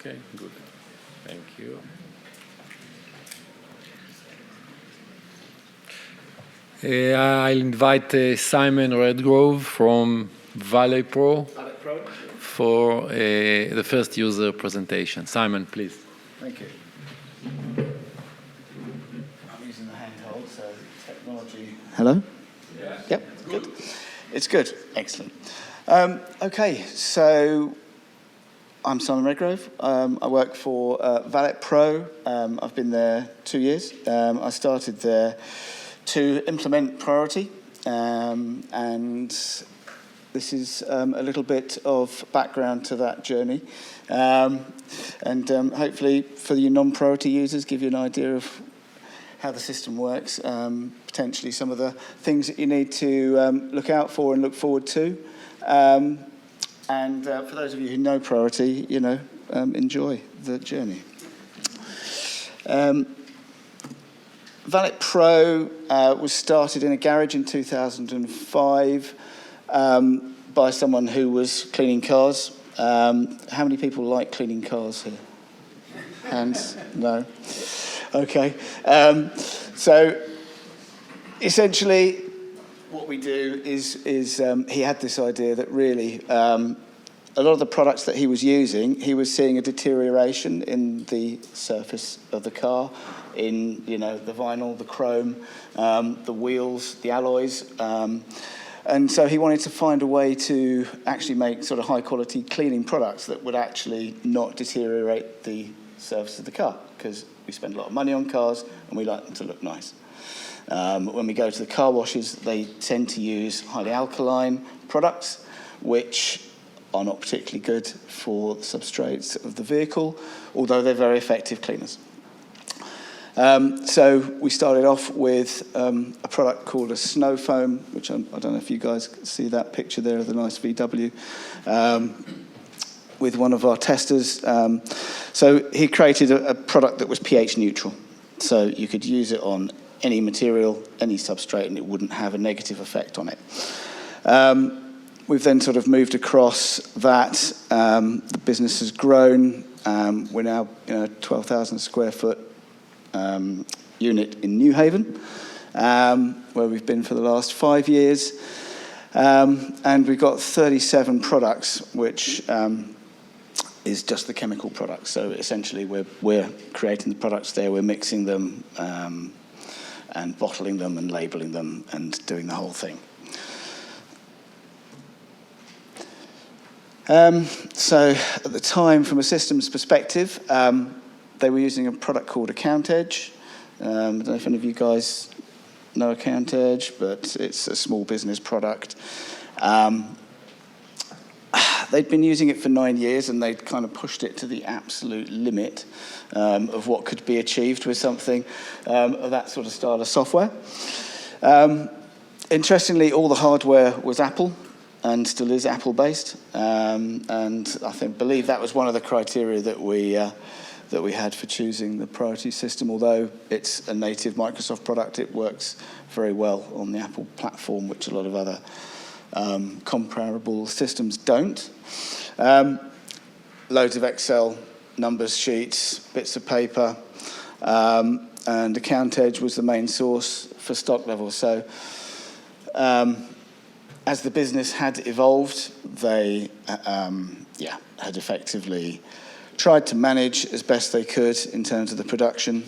Okay, good. Thank you. I'll invite Simon Redgrove from ValetPRO for the first user presentation. Simon, please. Thank you. I'm using the handheld, so technology. Hello? Yeah. Yep, good. It's good. Excellent. Okay, so I'm Simon Redgrove. I work for ValetPRO. I've been there 2 years. I started there to implement priority, and this is a little bit of background to that journey, and hopefully for you non-priority users, give you an idea of how the system works, potentially some of the things that you need to look out for and look forward to, and for those of you who know priority, enjoy the journey. ValetPRO was started in a garage in 2005 by someone who was cleaning cars. How many people like cleaning cars here? Hands? No? Okay. So essentially what we do is he had this idea that really a lot of the products that he was using, he was seeing a deterioration in the surface of the car, in the vinyl, the chrome, the wheels, the alloys, and so he wanted to find a way to actually make sort of high quality cleaning products that would actually not deteriorate the surface of the car, because we spend a lot of money on cars and we like them to look nice. When we go to the car washes, they tend to use highly alkaline products, which are not particularly good for the substrates of the vehicle, although they're very effective cleaners. So we started off with a product called a snow foam, which I don't know if you guys see that picture there of the nice VW, with one of our testers. So he created a product that was pH neutral. So you could use it on any material, any substrate, and it wouldn't have a negative effect on it. We've then sort of moved across that. The business has grown. We're now 12,000 square foot unit in New Haven, where we've been for the last 5 years. And we've got 37 products, which is just the chemical products. So essentially we're creating the products there, we're mixing them and bottling them and labeling them and doing the whole thing. So at the time, from a systems perspective, they were using a product called Account Edge. I don't know if any of you guys know Account Edge, but it's a small business product. They'd been using it for 9 years, and they'd kind of pushed it to the absolute limit of what could be achieved with something of that sort of style of software. Interestingly, all the hardware was Apple, and still is Apple-based, and I believe that was one of the criteria that we had for choosing the priority system. Although it's a native Microsoft product, it works very well on the Apple platform, which a lot of other comparable systems don't. Loads of Excel, numbers sheets, bits of paper, and Account Edge was the main source for stock levels. So as the business had evolved, they had effectively tried to manage as best they could in terms of the production.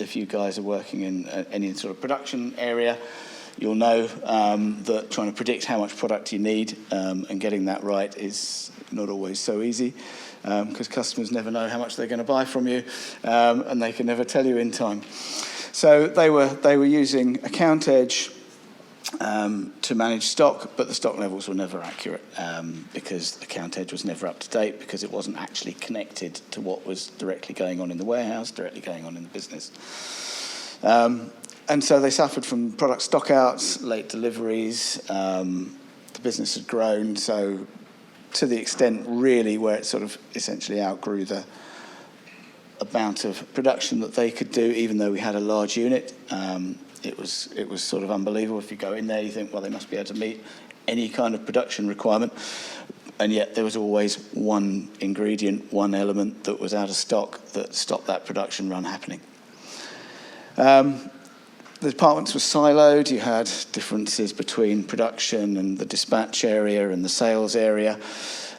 If you guys are working in any sort of production area, you'll know that trying to predict how much product you need and getting that right is not always so easy, because customers never know how much they're going to buy from you, and they can never tell you in time. So they were using Account Edge to manage stock, but the stock levels were never accurate because Account Edge was never up to date, because it wasn't actually connected to what was directly going on in the warehouse, directly going on in the business. And so they suffered from product stockouts, late deliveries. The business had grown, so to the extent really where it sort of essentially outgrew the amount of production that they could do, even though we had a large unit. It was sort of unbelievable. If you go in there, you think, well, they must be able to meet any kind of production requirement. and yet there was always one ingredient, one element that was out of stock that stopped that production run happening. The departments were siloed. You had differences between production and the dispatch area and the sales area,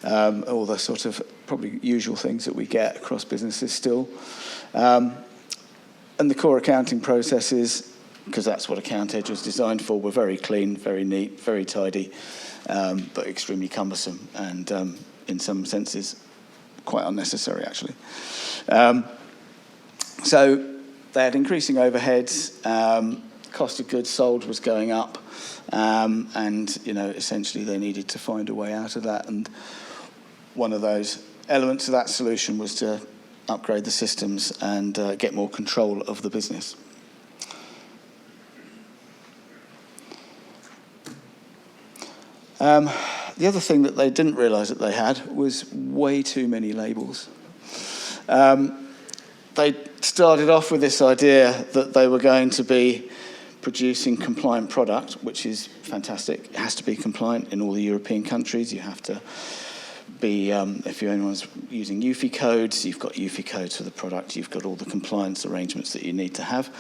all the sort of probably usual things that we get across businesses still. And the core accounting processes, because that's what Account Edge was designed for, were very clean, very neat, very tidy, but extremely cumbersome and, in some senses, quite unnecessary, actually. So they had increasing overheads, cost of goods sold was going up, and essentially they needed to find a way out of that. And one of those elements of that solution was to upgrade the systems and get more control of the business. The other thing that they didn't realise that they had was way too many labels. They started off with this idea that they were going to be producing compliant product, which is fantastic. It has to be compliant in all the European countries. You have to be, if anyone's using UFI codes, you've got UFI codes for the product. You've got all the compliance arrangements that you need to have.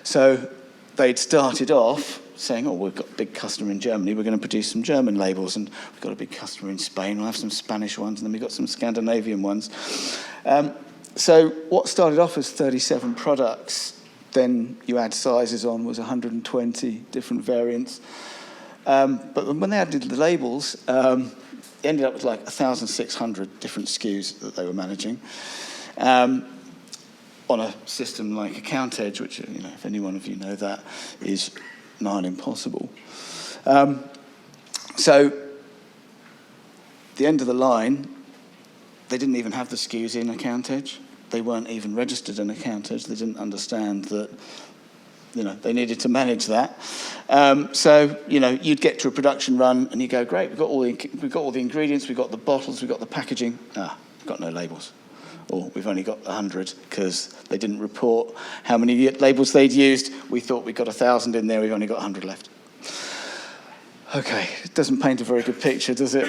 So they'd started off saying, oh, we've got a big customer in Germany, we're going to produce some German labels, and we've got a big customer in Spain, we'll have some Spanish ones, and then we've got some Scandinavian ones. So what started off as 37 products, then you add sizes on, was 120 different variants. But when they added the labels, it ended up with like 1,600 different SKUs that they were managing. On a system like Account Edge, which, if any one of you know that, is nigh on impossible. So at the end of the line, they didn't even have the SKUs in Account Edge. They weren't even registered in Account Edge. They didn't understand that, they needed to manage that. So, you'd get to a production run and you go, great, we've got all the ingredients, we've got the bottles, we've got the packaging. We've got no labels. Or we've only got 100 because they didn't report how many labels they'd used. We thought we got 1,000 in there, we've only got 100 left. Okay, it doesn't paint a very good picture, does it?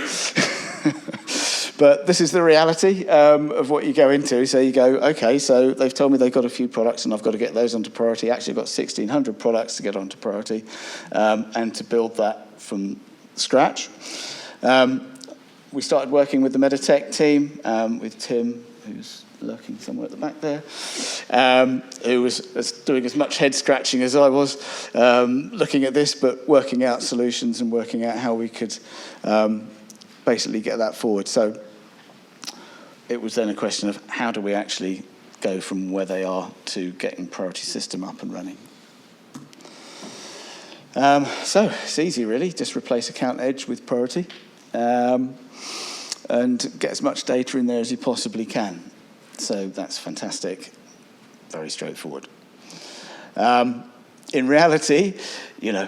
But this is the reality of what you go into. So you go, okay, so they've told me they've got a few products and I've got to get those onto priority. Actually, I've got 1,600 products to get onto priority and to build that from scratch. We started working with the Medatech team, with Tim, who's lurking somewhere at the back there, who was doing as much head scratching as I was, looking at this, but working out solutions and working out how we could basically get that forward. So it was then a question of how do we actually go from where they are to getting priority system up and running. So it's easy, really. Just replace Account Edge with priority. And get as much data in there as you possibly can. So that's fantastic. Very straightforward. In reality,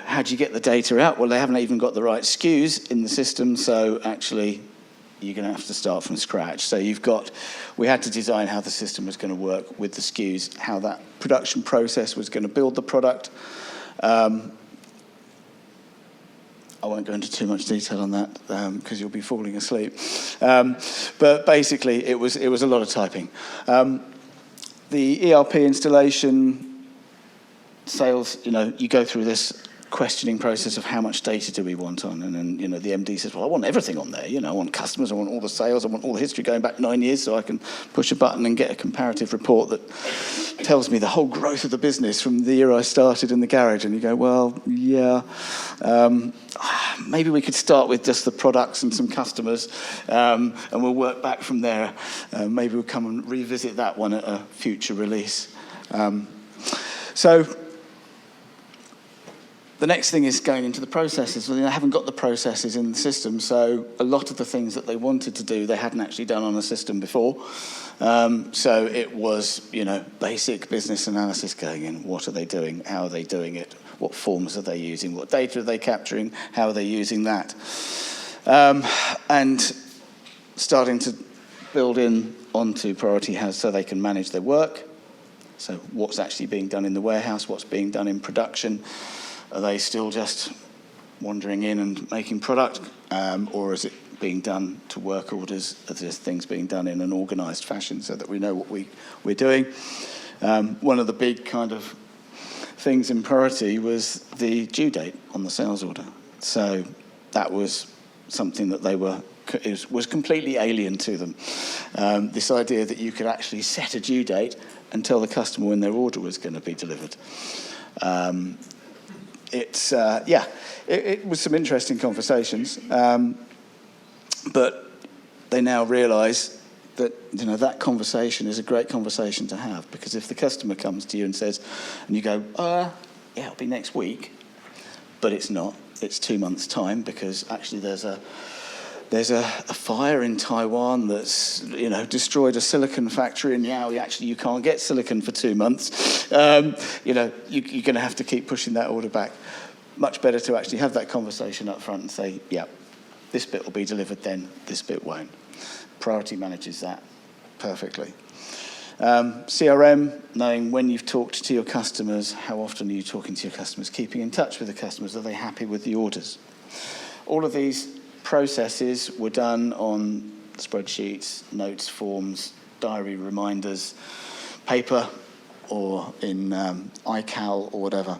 how do you get the data out? Well, they haven't even got the right SKUs in the system, so actually you're going to have to start from scratch. So we had to design how the system was going to work with the SKUs, how that production process was going to build the product. I won't go into too much detail on that because you'll be falling asleep. But basically, it was a lot of typing. The ERP installation, sales, you go through this questioning process of how much data do we want on, and then the MD says, well, I want everything on there. I want customers, I want all the sales, I want all the history going back 9 years, so I can push a button and get a comparative report that tells me the whole growth of the business from the year I started in the garage. And you go, well, yeah, maybe we could start with just the products and some customers, and we'll work back from there. Maybe we'll come and revisit that one at a future release. So the next thing is going into the processes. Well, they haven't got the processes in the system, so a lot of the things that they wanted to do, they hadn't actually done on the system before. So it was, basic business analysis going in. What are they doing? How are they doing it? What forms are they using? What data are they capturing? How are they using that? And starting to build in onto Priority House so they can manage their work. So what's actually being done in the warehouse? What's being done in production? Are they still just wandering in and making product? Or is it being done to work orders, there's things being done in an organised fashion so that we know what we're doing. One of the big kind of things in priority was the due date on the sales order. So that was something that was completely alien to them. This idea that you could actually set a due date and tell the customer when their order was going to be delivered. It was some interesting conversations, but they now realise that that conversation is a great conversation to have, because if the customer comes to you and says, and you go, it'll be next week, but it's not. It's 2 months' time, because actually there's a fire in Taiwan that's destroyed a silicon factory, and now you can't get silicon for 2 months. You're going to have to keep pushing that order back. Much better to actually have that conversation up front and say, yeah, this bit will be delivered then, this bit won't. Priority manages that perfectly. CRM, knowing when you've talked to your customers, how often are you talking to your customers, keeping in touch with the customers, are they happy with the orders? All of these processes were done on spreadsheets, notes, forms, diary reminders, paper, or in iCal or whatever.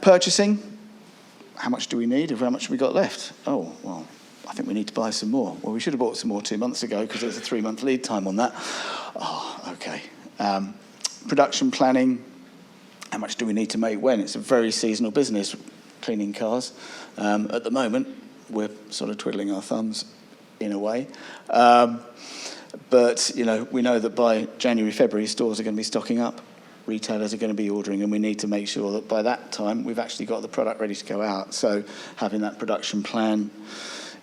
Purchasing, how much do we need? How much have we got left? Oh, well, I think we need to buy some more. Well, we should have bought some more 2 months ago because there's a 3-month lead time on that. Oh, okay. Production planning, how much do we need to make when? It's a very seasonal business, cleaning cars. At the moment, we're sort of twiddling our thumbs in a way. But, we know that by January, February, stores are going to be stocking up. Retailers are going to be ordering, and we need to make sure that by that time we've actually got the product ready to go out. So having that production plan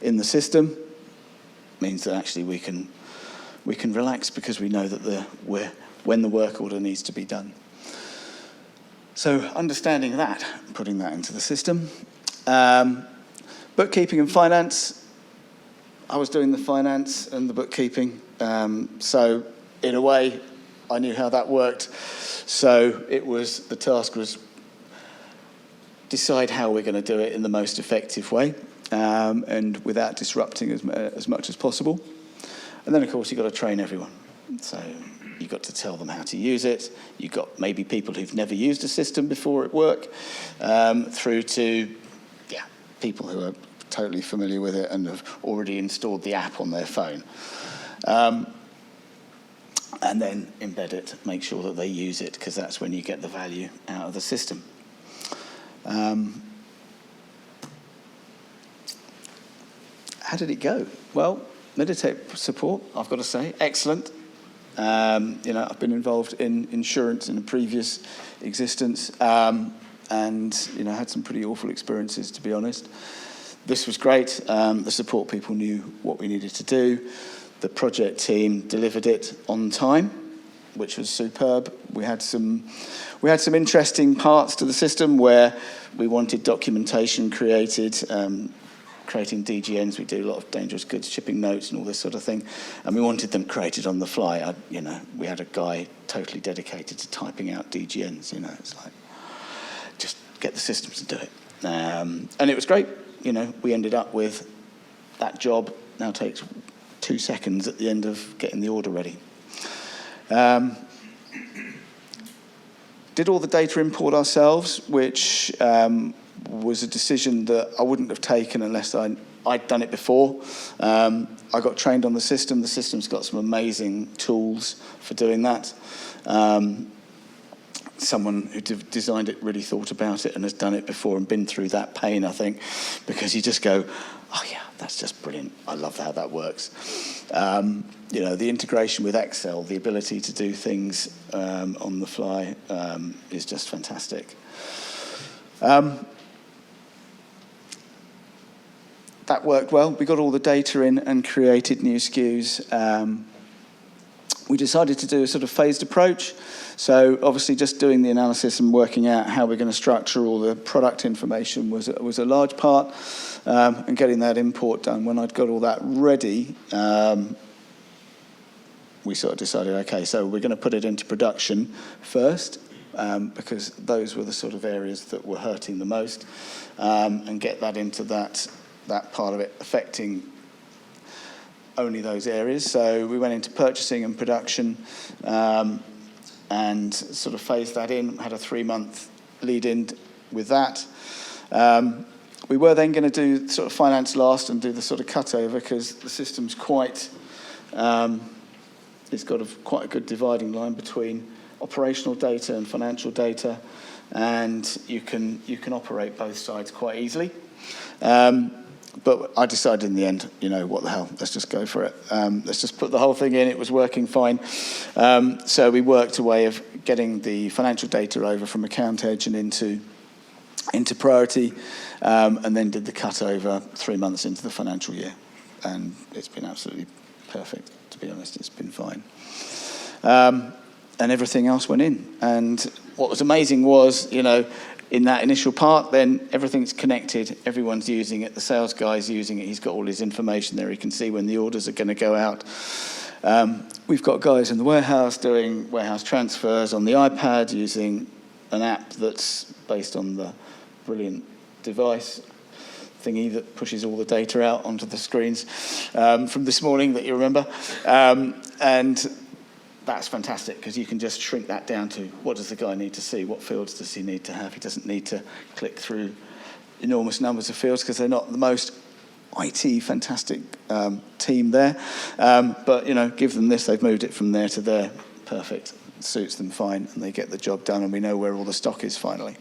in the system means that actually we can relax, because we know that when the work order needs to be done. So understanding that, putting that into the system. Bookkeeping and finance. I was doing the finance and the bookkeeping. So in a way, I knew how that worked. So the task was decide how we're going to do it in the most effective way, and without disrupting as much as possible. And then, of course, you've got to train everyone. So you've got to tell them how to use it. You've got maybe people who've never used a system before at work, through to people who are totally familiar with it and have already installed the app on their phone. And then embed it, make sure that they use it, because that's when you get the value out of the system. How did it go? Well, Medatech support, I've got to say, excellent. I've been involved in insurance in a previous existence, and had some pretty awful experiences, to be honest. This was great. The support people knew what we needed to do. The project team delivered it on time, which was superb. We had some interesting parts to the system where we wanted documentation created, creating DGNs. We do a lot of dangerous goods shipping notes and all this sort of thing, and we wanted them created on the fly. We had a guy totally dedicated to typing out DGNs. It's like, just get the system to do it, and it was great. We ended up with that job now takes 2 seconds at the end of getting the order ready. Did all the data import ourselves, which was a decision that I wouldn't have taken unless I'd done it before. I got trained on the system. The system's got some amazing tools for doing that. Someone who designed it really thought about it and has done it before and been through that pain, I think, because you just go, oh yeah, that's just brilliant. I love how that works. The integration with Excel, the ability to do things on the fly is just fantastic. That worked well. We got all the data in and created new SKUs. We decided to do a sort of phased approach. So obviously just doing the analysis and working out how we're going to structure all the product information was a large part, and getting that import done. When I'd got all that ready, we sort of decided, okay, so we're going to put it into production first, because those were the sort of areas that were hurting the most, and get that into that that part of it affecting only those areas. So we went into purchasing and production and sort of phased that in, had a 3-month lead in with that. We were then going to do sort of finance last and do the sort of cutover because the system's quite, it's got quite a good dividing line between operational data and financial data, and you can operate both sides quite easily. But I decided in the end, what the hell, let's just go for it. Let's just put the whole thing in. It was working fine. So we worked a way of getting the financial data over from Account Edge and into Priority, and then did the cutover 3 months into the financial year. And it's been absolutely perfect, to be honest. It's been fine. And everything else went in. And what was amazing was, in that initial part, then everything's connected. Everyone's using it. The sales guy's using it. He's got all his information there. He can see when the orders are going to go out. We've got guys in the warehouse doing warehouse transfers on the iPad using an app that's based on the brilliant device thingy that pushes all the data out onto the screens from this morning that you remember. And that's fantastic because you can just shrink that down to what does the guy need to see, what fields does he need to have. He doesn't need to click through enormous numbers of fields because they're not the most IT fantastic team there. But, give them this, they've moved it from there to there. Perfect. It suits them fine and they get the job done and we know where all the stock is finally.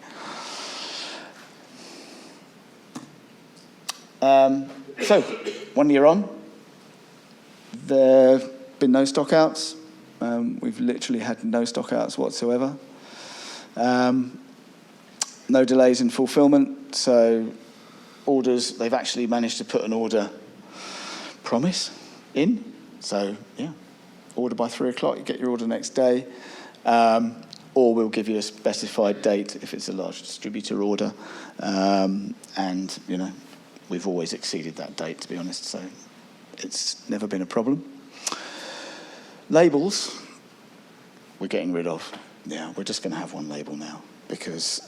So, 1 year on, there have been no stock outs. We've literally had no stock outs whatsoever. No delays in fulfillment. So orders, they've actually managed to put an order promise in. So, order by 3 o'clock, you get your order next day. Or we'll give you a specified date if it's a large distributor order. And, we've always exceeded that date, to be honest. So it's never been a problem. Labels, we're getting rid of. Yeah, we're just going to have one label now because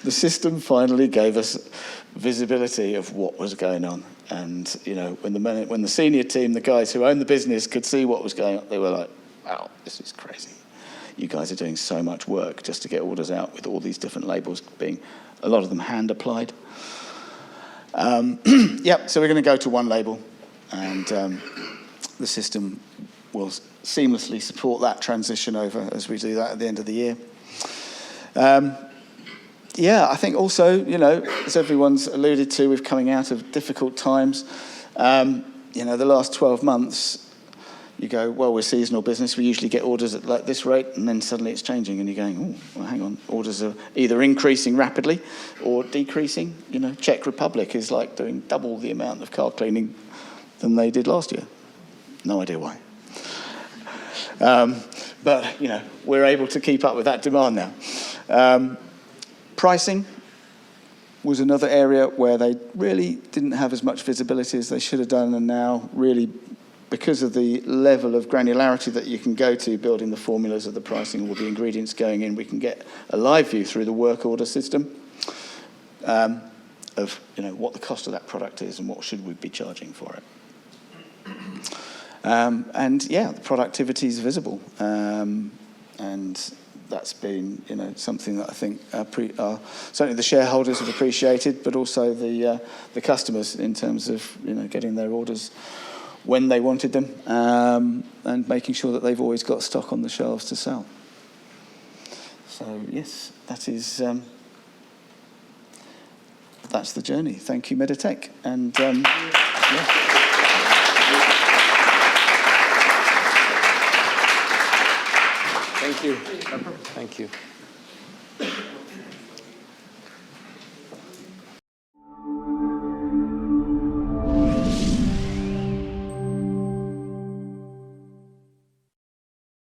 the system finally gave us visibility of what was going on. And, when the senior team, the guys who own the business could see what was going on, they were like, wow, this is crazy. You guys are doing so much work just to get orders out with all these different labels being, a lot of them hand applied. So we're going to go to one label and the system will seamlessly support that transition over as we do that at the end of the year. I think also, as everyone's alluded to, we're coming out of difficult times. The last 12 months, you go, well, we're seasonal business. We usually get orders at like this rate, and then suddenly it's changing, and you're going, oh, well, hang on. Orders are either increasing rapidly or decreasing. Czech Republic is like doing double the amount of car cleaning than they did last year. No idea why. But, we're able to keep up with that demand now. Pricing was another area where they really didn't have as much visibility as they should have done, and now really, because of the level of granularity that you can go to building the formulas of the pricing, all the ingredients going in, we can get a live view through the work order system of what the cost of that product is and what should we be charging for it. The productivity is visible, and that's been something that I think certainly the shareholders have appreciated, but also the customers in terms of getting their orders when they wanted them, and making sure that they've always got stock on the shelves to sell. So yes, that's the journey. Thank you, Medatech, and Thank you. Thank you.